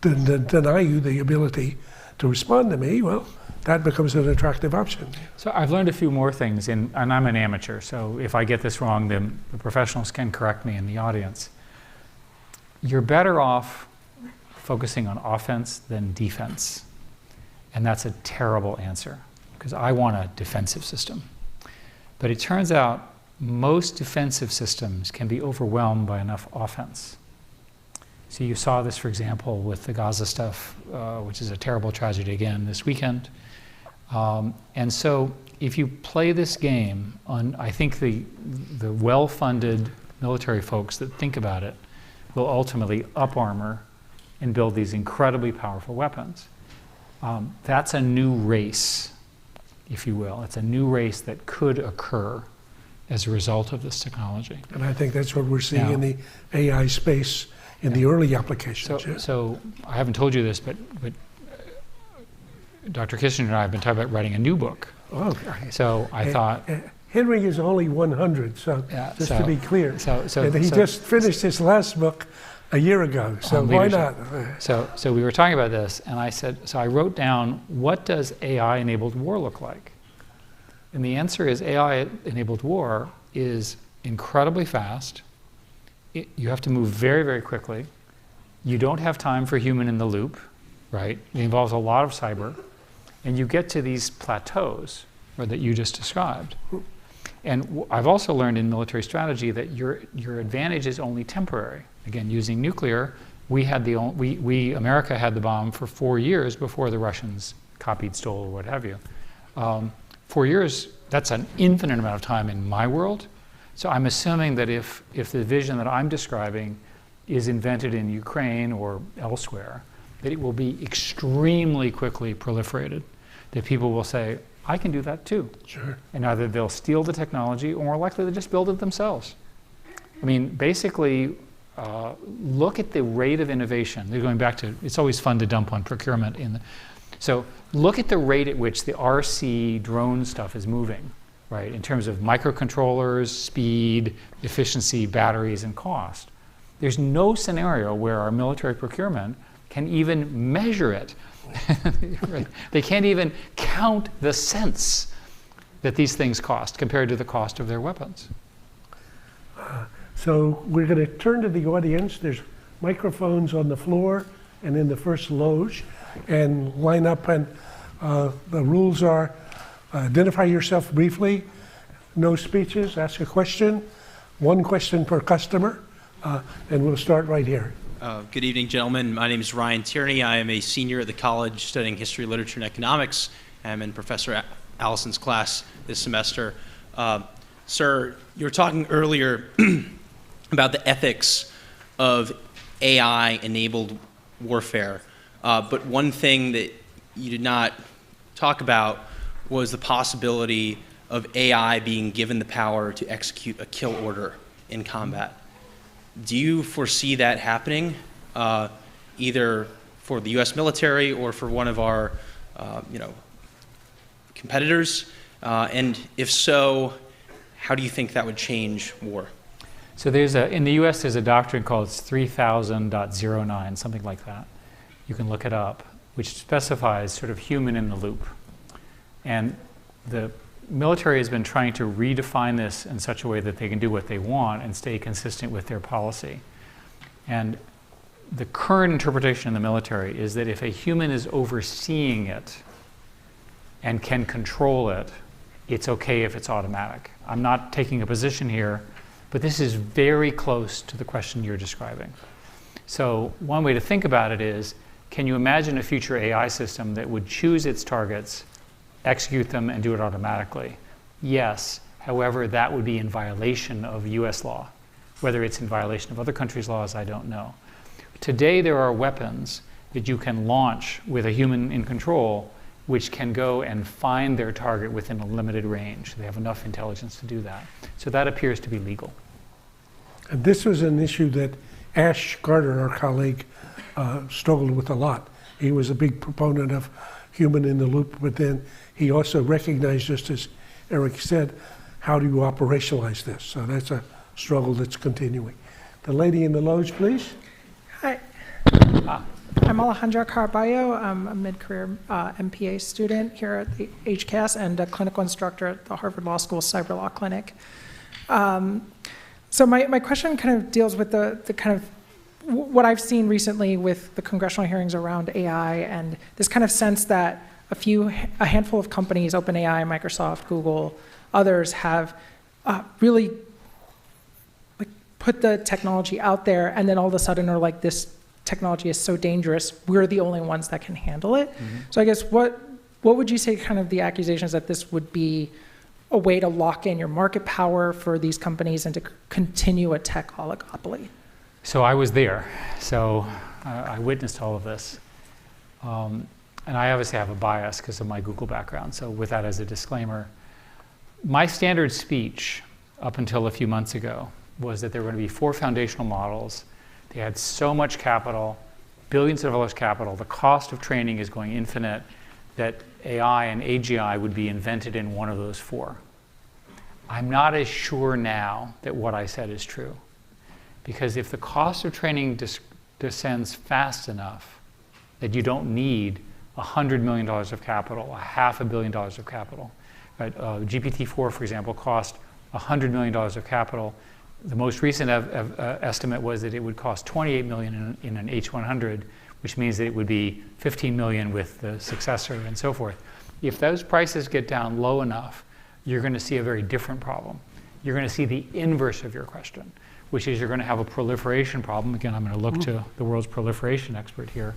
deny you the ability to respond to me, well, that becomes an attractive option. So I've learned a few more things, and I'm an amateur, so if I get this wrong, then the professionals can correct me in the audience. You're better off focusing on offense than defense. And that's a terrible answer, because I want a defensive system. But it turns out most defensive systems can be overwhelmed by enough offense. So you saw this, for example, with the Gaza stuff, which is a terrible tragedy again this weekend. And so if you play this game on, I think the well-funded military folks that think about it will ultimately up-armor and build these incredibly powerful weapons. That's a new race, if you will. It's a new race that could occur as a result of this technology. And I think that's what we're seeing in the AI space in the early applications. So I haven't told you this, but Dr. Kissinger and I have been talking about writing a new book. Oh, so I thought... Henry is only 100, so just to be clear. And he just finished his last book a year ago, so why not? So we were talking about this, and I said, so I wrote down, what does AI-enabled war look like? And the answer is AI-enabled war is incredibly fast. You have to move very, very quickly. You don't have time for human in the loop, right? It involves a lot of cyber. And you get to these plateaus that you just described. And I've also learned in military strategy that your advantage is only temporary. Again, using nuclear, America had the bomb for 4 years before the Russians copied, stole, or what have you. 4 years, that's an infinite amount of time in my world. So I'm assuming that if the vision that I'm describing is invented in Ukraine or elsewhere, that it will be extremely quickly proliferated. That people will say, I can do that too. Sure. And either they'll steal the technology, or more likely they'll just build it themselves. I mean, basically, look at the rate of innovation. They're going back to, it's always fun to dump on procurement. So look at the rate at which the RC drone stuff is moving, right? In terms of microcontrollers, speed, efficiency, batteries, and cost. There's no scenario where our military procurement can even measure it. They can't even count the cents that these things cost compared to the cost of their weapons. So we're going to turn to the audience. There's microphones on the floor and in the first loge, and line up. And the rules are identify yourself briefly, no speeches, ask a question, one question per customer, and we'll start right here. Good evening, gentlemen. My name is Ryan Tierney. I am a senior at the college studying history, literature, and economics. I'm in Professor Allison's class this semester. Sir, you were talking earlier about the ethics of AI-enabled warfare, but one thing that you did not talk about was the possibility of AI being given the power to execute a kill order in combat. Do you foresee that happening, either for the U.S. military or for one of our, competitors? And if so, how do you think that would change war? So in the US, there's a doctrine called 3000.09, something like that. You can look it up, which specifies sort of human in the loop. And the military has been trying to redefine this in such a way that they can do what they want and stay consistent with their policy. And the current interpretation in the military is that if a human is overseeing it and can control it, it's okay if it's automatic. I'm not taking a position here, but this is very close to the question you're describing. So one way to think about it is, can you imagine a future AI system that would choose its targets, execute them, and do it automatically? Yes. However, that would be in violation of US law. Whether it's in violation of other countries' laws, I don't know. Today, there are weapons that you can launch with a human in control, which can go and find their target within a limited range. They have enough intelligence to do that. So that appears to be legal. And this was an issue that Ash Carter, our colleague, struggled with a lot. He was a big proponent of human in the loop, but then he also recognized, just as Eric said, how do you operationalize this? So that's a struggle that's continuing. The lady in the loge, please. Hi. I'm Alejandra Carballo. I'm a mid-career MPA student here at the HCAS and a clinical instructor at the Harvard Law School Cyber Law Clinic. So my question kind of deals with the kind of what I've seen recently with the congressional hearings around AI and this kind of sense that a handful of companies, OpenAI, Microsoft, Google, others have really put the technology out there, and then all of a sudden are like, this technology is so dangerous, we're the only ones that can handle it. Mm-hmm. So I guess what would you say kind of the accusations that this would be a way to lock in your market power for these companies and to continue a tech oligopoly? So I was there, so I witnessed all of this. And I obviously have a bias because of my Google background, so with that as a disclaimer. My standard speech up until a few months ago was that there were going to be 4 foundational models. They had so much capital, billions of dollars capital, the cost of training is going infinite, that AI and AGI would be invented in one of those 4. I'm not as sure now that what I said is true. Because if the cost of training descends fast enough that you don't need $100 million of capital, $500 million of capital. Right? GPT-4, for example, cost $100 million of capital. The most recent estimate was that it would cost $28 million in an H100, which means that it would be $15 million with the successor and so forth. If those prices get down low enough, you're going to see a very different problem. You're going to see the inverse of your question, which is you're going to have a proliferation problem. Again, I'm going to look to the world's proliferation expert here,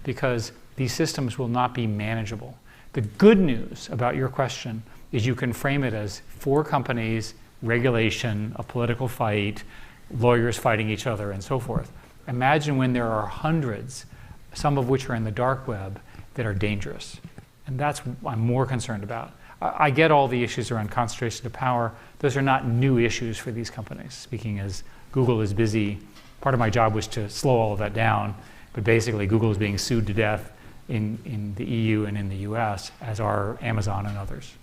because these systems will not be manageable. The good news about your question is you can frame it as 4 companies, regulation, a political fight, lawyers fighting each other, and so forth. Imagine when there are hundreds, some of which are in the dark web, that are dangerous. And that's what I'm more concerned about. I get all the issues around concentration of power. Those are not new issues for these companies. Speaking as Google is busy, part of my job was to slow all of that down, but basically Google is being sued to death in the EU and in the US, as are Amazon and others.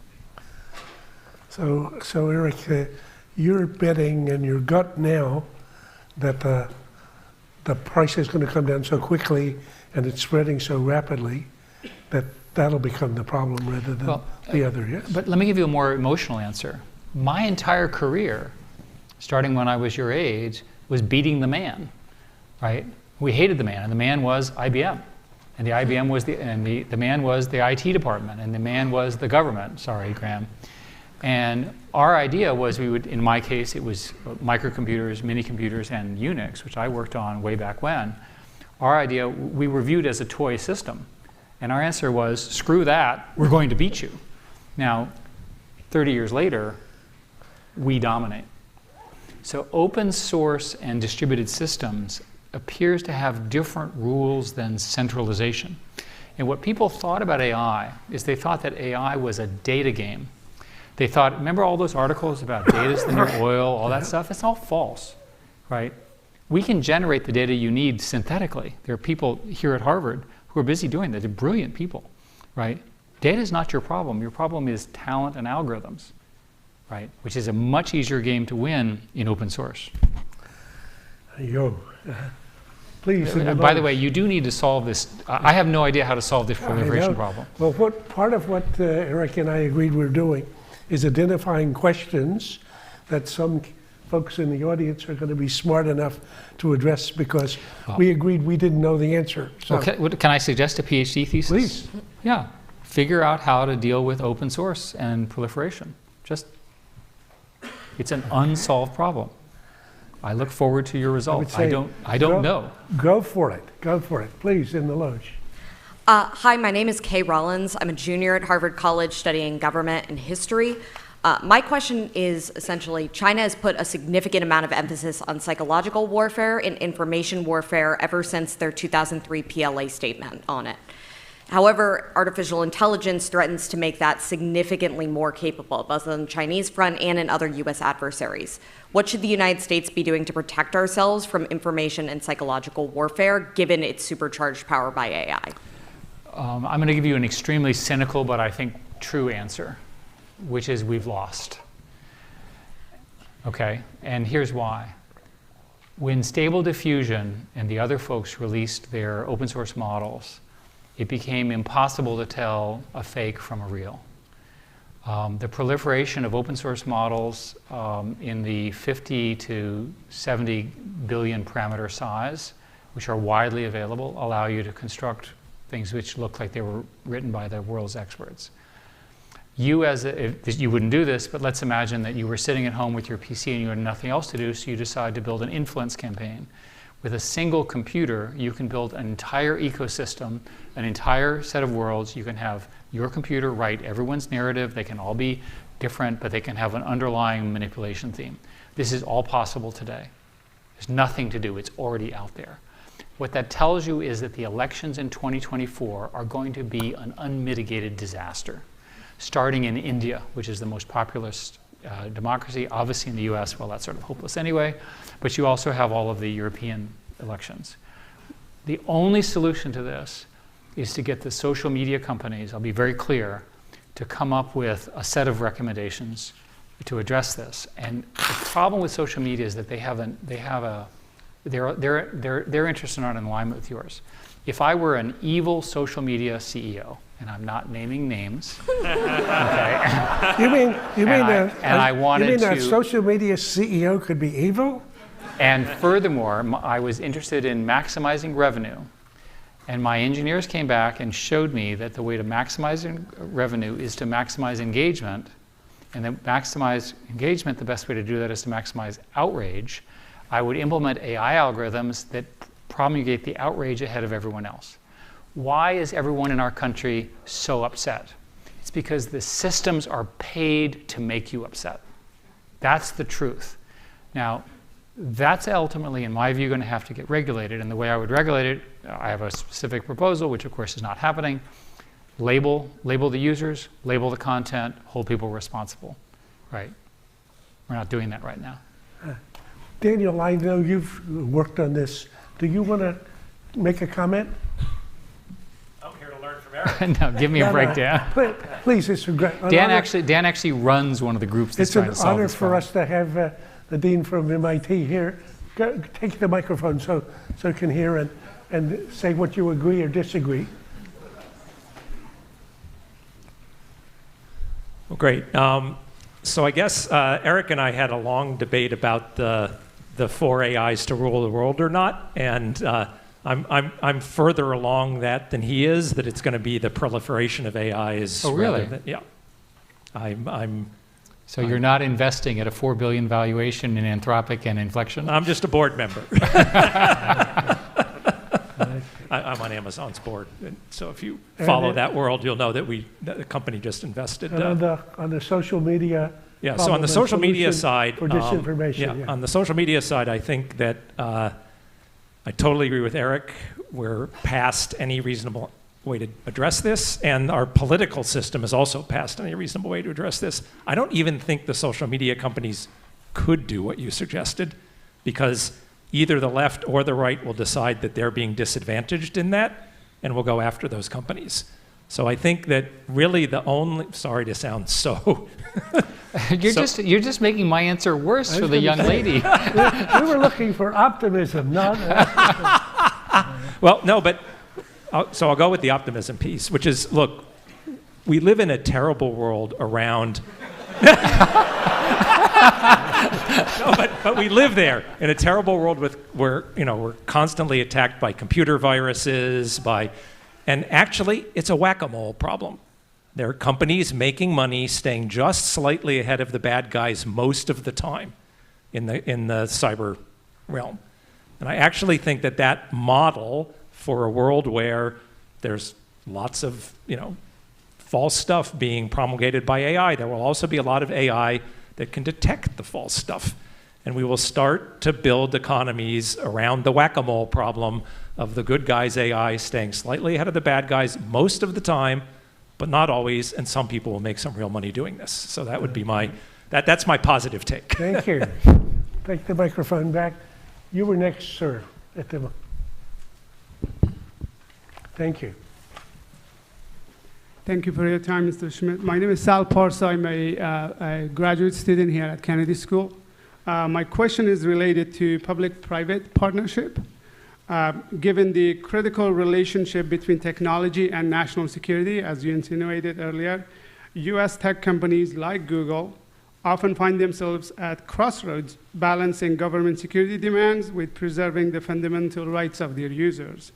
So Eric, you're betting in your gut now that the price is going to come down so quickly and it's spreading so rapidly that that'll become the problem rather than the other, yes? But let me give you a more emotional answer. My entire career, starting when I was your age, was beating the man, right? We hated the man, and the man was IBM. And the IBM was the man was the IT department, and the man was the government. Sorry, Graham. And our idea was we would, in my case, it was microcomputers, mini computers, and Unix, which I worked on way back when. Our idea, we were viewed as a toy system. And our answer was, screw that, we're going to beat you. Now, 30 years later, we dominate. So open source and distributed systems appears to have different rules than centralization. And what people thought about AI is they thought that AI was a data game. They thought, remember all those articles about data's the new oil, all that stuff? It's all false, right? We can generate the data you need synthetically. There are people here at Harvard who are busy doing that. They're brilliant people, right? Data is not your problem. Your problem is talent and algorithms, right? Which is a much easier game to win in open source. Please. By the way, you do need to solve this. I have no idea how to solve this proliferation problem. Well, part of what Eric and I agreed we're doing is identifying questions that some folks in the audience are going to be smart enough to address, because we agreed we didn't know the answer. So. Okay, can I suggest a PhD thesis? Please. Yeah. Figure out how to deal with open source and proliferation. It's an unsolved problem. I look forward to your results. I don't know. Go for it. Go for it. Please, in the loge. Hi, my name is Kay Rollins. I'm a junior at Harvard College studying government and history. My question is essentially, China has put a significant amount of emphasis on psychological warfare and information warfare ever since their 2003 PLA statement on it. However, artificial intelligence threatens to make that significantly more capable, both on the Chinese front and in other US adversaries. What should the United States be doing to protect ourselves from information and psychological warfare, given its supercharged power by AI? I'm going to give you an extremely cynical, but I think true answer, which is we've lost. Okay, and here's why. When Stable Diffusion and the other folks released their open source models, it became impossible to tell a fake from a real. The proliferation of open source models in the 50 to 70 billion parameter size, which are widely available, allow you to construct things which look like they were written by the world's experts. You wouldn't do this, but let's imagine that you were sitting at home with your PC and you had nothing else to do, so you decide to build an influence campaign. With a single computer, you can build an entire ecosystem, an entire set of worlds. You can have your computer write everyone's narrative. They can all be different, but they can have an underlying manipulation theme. This is all possible today. There's nothing to do. It's already out there. What that tells you is that the elections in 2024 are going to be an unmitigated disaster, starting in India, which is the most populous democracy. Obviously in the US, well, that's sort of hopeless anyway, but you also have all of the European elections. The only solution to this is to get the social media companies, I'll be very clear, to come up with a set of recommendations to address this. And the problem with social media is that their interests are not in alignment with yours. If I were an evil social media CEO, and I'm not naming names, okay? You mean a social media CEO could be evil? And furthermore, I was interested in maximizing revenue, and my engineers came back and showed me that the way to maximize revenue is to maximize engagement, and to maximize engagement, the best way to do that is to maximize outrage. I would implement AI algorithms that promulgate the outrage ahead of everyone else. Why is everyone in our country so upset? It's because the systems are paid to make you upset. That's the truth. Now, that's ultimately, in my view, going to have to get regulated. And the way I would regulate it, I have a specific proposal, which of course is not happening. Label the users, label the content, hold people responsible. Right? We're not doing that right now. Daniel, I know you've worked on this. Do you want to make a comment? I'm here to learn from Eric. No, give me a breakdown. Please, it's a great. Dan actually runs one of the groups that's trying to solve this problem. It's an honor for us to have the dean from MIT here. Take the microphone so you can hear and say what you agree or disagree. Well, great. So I guess Eric and I had a long debate about the four AIs to rule the world or not, and I'm further along that than he is. That it's going to be the proliferation of AI is. Oh, really? Yeah. I'm So you're not investing at a $4 billion valuation in Anthropic and Inflection? I'm just a board member. I'm on Amazon's board, and so if you follow that world, you'll know that the company just invested. And on the social media. Yeah, so on the social media side, for disinformation. on the social media side, I think that I totally agree with Eric. We're past any reasonable way to address this, and our political system is also past any reasonable way to address this. I don't even think the social media companies could do what you suggested, because either the left or the right will decide that they're being disadvantaged in that, and will go after those companies. So I think that really the only, sorry to sound so. You're just making my answer worse for the young lady. We were looking for optimism, not. Well, no, but so I'll go with the optimism piece, which is, look, we live in a terrible world around. No, but we live there in a terrible world where we're constantly attacked by computer viruses, and actually it's a whack-a-mole problem. There are companies making money, staying just slightly ahead of the bad guys most of the time in the cyber realm. And I actually think that model for a world where there's lots of false stuff being promulgated by AI, there will also be a lot of AI that can detect the false stuff. And we will start to build economies around the whack-a-mole problem of the good guys' AI staying slightly ahead of the bad guys most of the time, but not always, and some people will make some real money doing this. So that would be that's my positive take. Thank you. Take the microphone back. You were next, sir. Thank you. Thank you for your time, Mr. Schmidt. My name is Sal Parsa. I'm a graduate student here at Kennedy School. My question is related to public-private partnership. Given the critical relationship between technology and national security, as you insinuated earlier, US tech companies like Google often find themselves at crossroads balancing government security demands with preserving the fundamental rights of their users.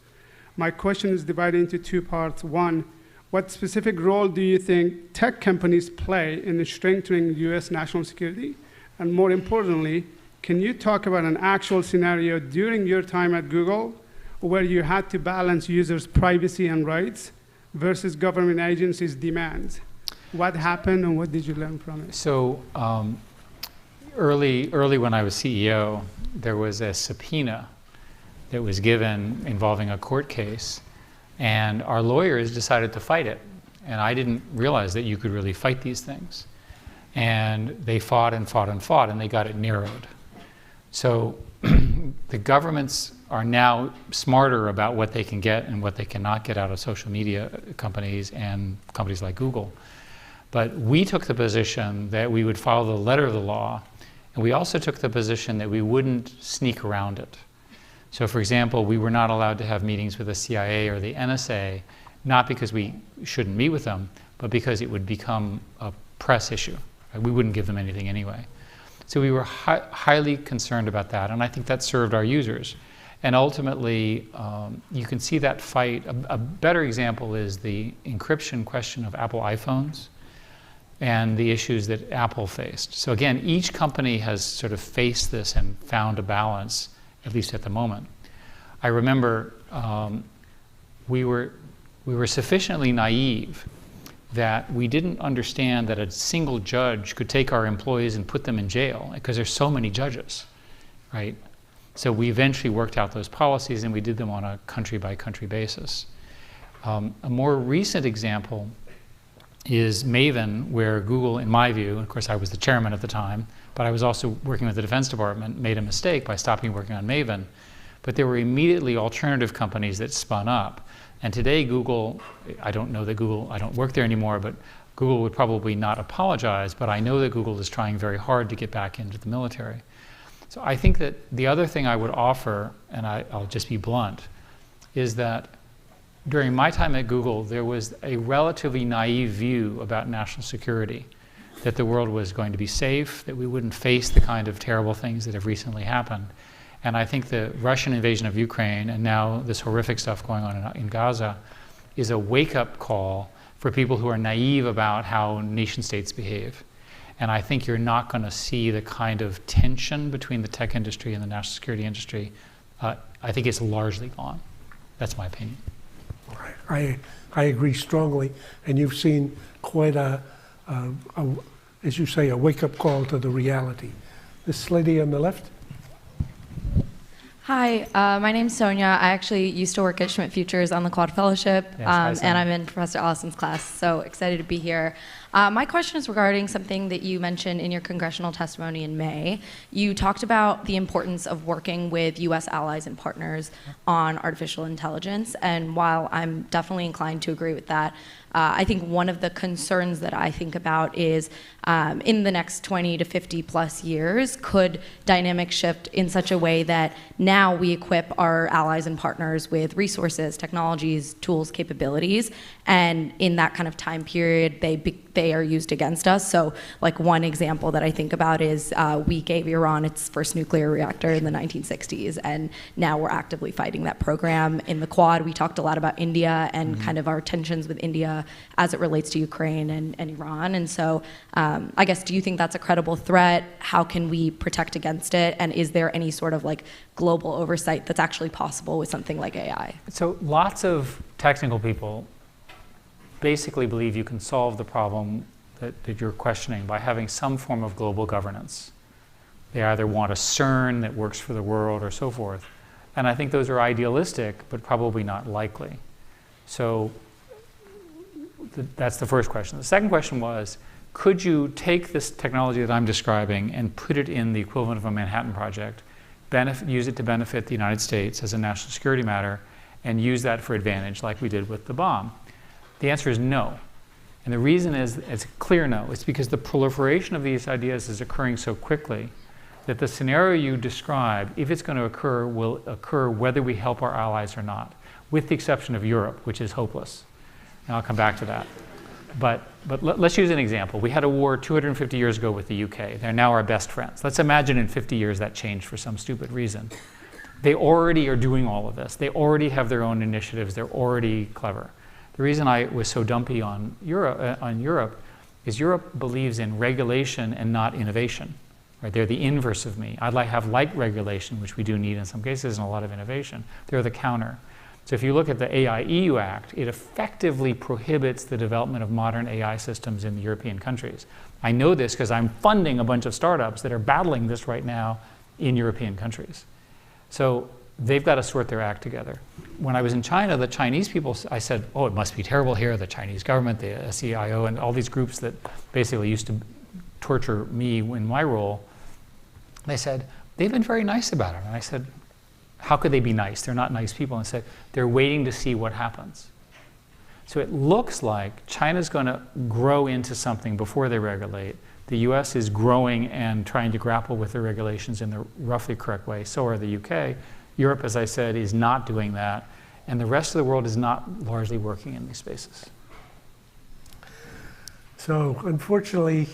My question is divided into two parts. One, what specific role do you think tech companies play in strengthening US national security? And more importantly, can you talk about an actual scenario during your time at Google where you had to balance users' privacy and rights versus government agencies' demands? What happened and what did you learn from it? So early when I was CEO, there was a subpoena that was given involving a court case, and our lawyers decided to fight it. And I didn't realize that you could really fight these things. And they fought and fought and fought, and they got it narrowed. So the governments are now smarter about what they can get and what they cannot get out of social media companies and companies like Google. But we took the position that we would follow the letter of the law, and we also took the position that we wouldn't sneak around it. So for example, we were not allowed to have meetings with the CIA or the NSA, not because we shouldn't meet with them, but because it would become a press issue. We wouldn't give them anything anyway. So we were highly concerned about that, and I think that served our users. And ultimately, you can see that fight. A better example is the encryption question of Apple iPhones and the issues that Apple faced. So again, each company has sort of faced this and found a balance, at least at the moment. I remember we were sufficiently naive that we didn't understand that a single judge could take our employees and put them in jail because there's so many judges, right? So we eventually worked out those policies and we did them on a country-by-country basis. A more recent example is Maven, where Google, in my view, of course I was the chairman at the time, but I was also working with the Defense Department, made a mistake by stopping working on Maven. But there were immediately alternative companies that spun up. And today Google, I don't know that Google, I don't work there anymore, but Google would probably not apologize, but I know that Google is trying very hard to get back into the military. So I think that the other thing I would offer, and I'll just be blunt, is that during my time at Google, there was a relatively naive view about national security, that the world was going to be safe, that we wouldn't face the kind of terrible things that have recently happened. And I think the Russian invasion of Ukraine and now this horrific stuff going on in Gaza is a wake-up call for people who are naive about how nation states behave. And I think you're not going to see the kind of tension between the tech industry and the national security industry. I think it's largely gone. That's my opinion. All right. I agree strongly. And you've seen quite as you say, a wake-up call to the reality. This lady on the left. Hi, my name's Sonia. I actually used to work at Schmidt Futures on the Quad Fellowship, Yes, and I'm in Professor Allison's class, so excited to be here. My question is regarding something that you mentioned in your congressional testimony in May. You talked about the importance of working with US allies and partners on artificial intelligence, and while I'm definitely inclined to agree with that, I think one of the concerns that I think about is in the next 20 to 50 plus years, could dynamics shift in such a way that now we equip our allies and partners with resources, technologies, tools, capabilities, and in that kind of time period, they are used against us. So like one example that I think about is we gave Iran its first nuclear reactor in the 1960s, and now we're actively fighting that program. In the Quad, we talked a lot about India and kind of our tensions with India as it relates to Ukraine and Iran. And so I guess, do you think that's a credible threat? How can we protect against it? And is there any sort of like global oversight that's actually possible with something like AI? So lots of technical people basically believe you can solve the problem that you're questioning by having some form of global governance. They either want a CERN that works for the world or so forth. And I think those are idealistic, but probably not likely. So that's the first question. The second question was, could you take this technology that I'm describing and put it in the equivalent of a Manhattan Project, use it to benefit the United States as a national security matter, and use that for advantage like we did with the bomb? The answer is no. And the reason is, it's a clear no. It's because the proliferation of these ideas is occurring so quickly that the scenario you describe, if it's going to occur, will occur whether we help our allies or not, with the exception of Europe, which is hopeless. And I'll come back to that. But let's use an example. We had a war 250 years ago with the UK. They're now our best friends. Let's imagine in 50 years that changed for some stupid reason. They already are doing all of this. They already have their own initiatives. They're already clever. The reason I was so dumpy on Europe is Europe believes in regulation and not innovation. Right? They're the inverse of me. I'd have light regulation, which we do need in some cases, and a lot of innovation. They're the counter. So if you look at the AI EU Act, it effectively prohibits the development of modern AI systems in the European countries. I know this because I'm funding a bunch of startups that are battling this right now in European countries. So they've got to sort their act together. When I was in China, the Chinese people, I said, oh, it must be terrible here, the Chinese government, the SEIO, and all these groups that basically used to torture me in my role. They said, they've been very nice about it. And I said, how could they be nice? They're not nice people. And I said, they're waiting to see what happens. So it looks like China's going to grow into something before they regulate. The US is growing and trying to grapple with the regulations in the roughly correct way. So are the UK. Europe, as I said, is not doing that. And the rest of the world is not largely working in these spaces. So unfortunately,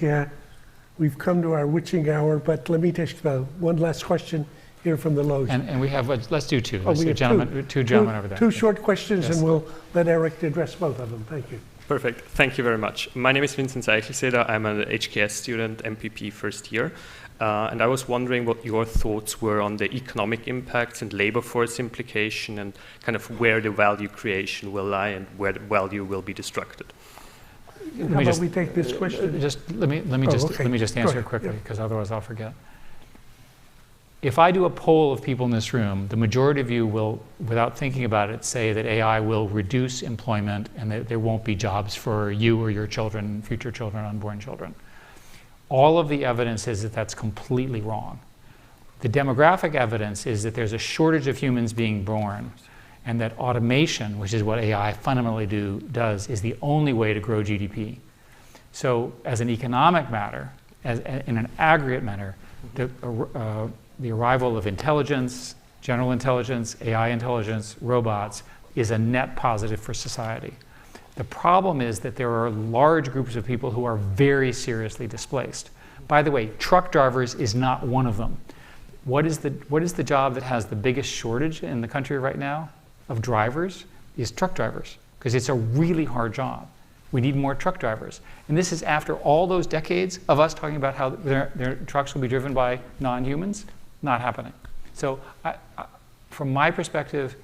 we've come to our witching hour, but let me ask one last question here from the loge. And we have, let's do two. Oh, Let's do two gentlemen over there. Two short questions, Yes. and we'll let Eric address both of them. Thank you. Perfect. Thank you very much. My name is Vincent Seichelseeder. I'm an HKS student, MPP first year. And I was wondering what your thoughts were on the economic impacts and labor force implication and kind of where the value creation will lie and where the value will be destructed. How about we take this question? Let me just answer it quickly, because otherwise I'll forget. If I do a poll of people in this room, the majority of you will, without thinking about it, say that AI will reduce employment and that there won't be jobs for you or your children, future children, unborn children. All of the evidence is that that's completely wrong. The demographic evidence is that there's a shortage of humans being born, and that automation, which is what AI fundamentally does, is the only way to grow GDP. So as an economic matter, in an aggregate matter, the arrival of intelligence, general intelligence, AI intelligence, robots, is a net positive for society. The problem is that there are large groups of people who are very seriously displaced. By the way, truck drivers is not one of them. What is the job that has the biggest shortage in the country right now of drivers? Is truck drivers, because it's a really hard job. We need more truck drivers. And this is after all those decades of us talking about how their trucks will be driven by non-humans. Not happening. So from my perspective,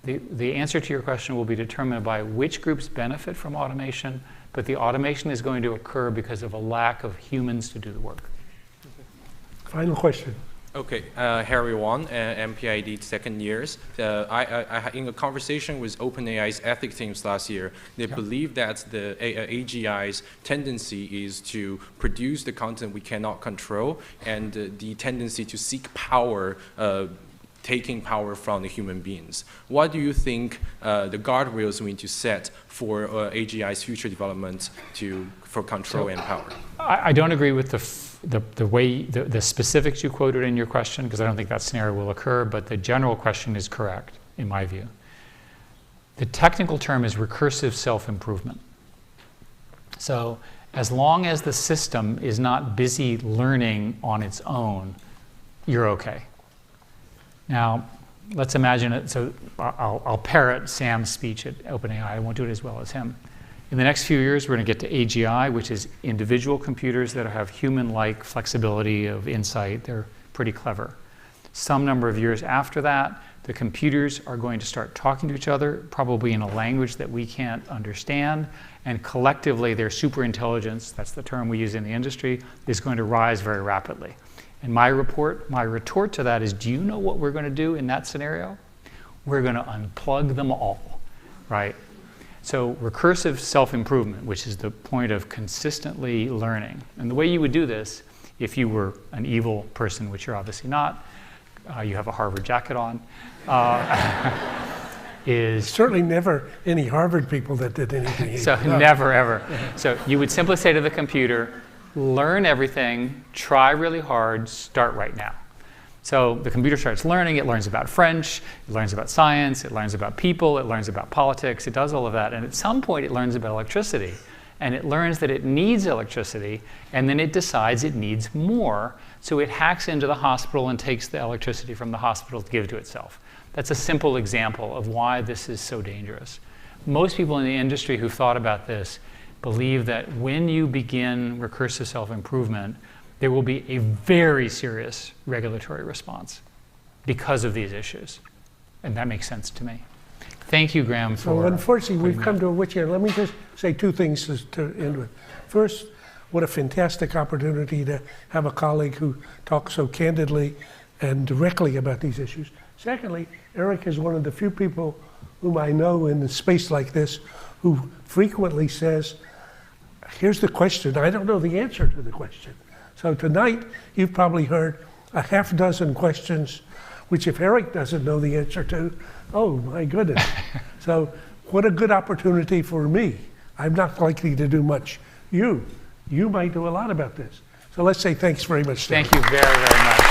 the answer to your question will be determined by which groups benefit from automation, but the automation is going to occur because of a lack of humans to do the work. Final question. Okay, Harry Wong, MPID second years. I in a conversation with OpenAI's ethics teams last year, they believe that the AGI's tendency is to produce the content we cannot control, and the tendency to seek power, taking power from the human beings. What do you think the guardrails we need to set for AGI's future development for control and power? I don't agree with the specifics you quoted in your question, because I don't think that scenario will occur, but the general question is correct, in my view. The technical term is recursive self-improvement. So as long as the system is not busy learning on its own, you're okay. Now, let's imagine it. So I'll parrot Sam's speech at OpenAI. I won't do it as well as him. In the next few years, we're going to get to AGI, which is individual computers that have human-like flexibility of insight. They're pretty clever. Some number of years after that, the computers are going to start talking to each other, probably in a language that we can't understand, and collectively their superintelligence, that's the term we use in the industry, is going to rise very rapidly. And my retort to that is, do you know what we're going to do in that scenario? We're going to unplug them all, right? So recursive self-improvement, which is the point of consistently learning. And the way you would do this, if you were an evil person, which you're obviously not, you have a Harvard jacket on, is... Certainly never any Harvard people that did anything. So never, ever. So you would simply say to the computer, learn everything, try really hard, start right now. So the computer starts learning, it learns about French, it learns about science, it learns about people, it learns about politics, it does all of that. And at some point it learns about electricity. And it learns that it needs electricity, and then it decides it needs more. So it hacks into the hospital and takes the electricity from the hospital to give to itself. That's a simple example of why this is so dangerous. Most people in the industry who've thought about this believe that when you begin recursive self-improvement, there will be a very serious regulatory response because of these issues. And that makes sense to me. Thank you, Graham, for... So unfortunately, we've come to a witch here. Let me just say two things to end with. First, what a fantastic opportunity to have a colleague who talks so candidly and directly about these issues. Secondly, Eric is one of the few people whom I know in a space like this who frequently says, here's the question, I don't know the answer to the question. So tonight, you've probably heard a half dozen questions, which if Eric doesn't know the answer to, oh my goodness. So what a good opportunity for me. I'm not likely to do much. You might do a lot about this. So let's say thanks very much. Thank you very, very much.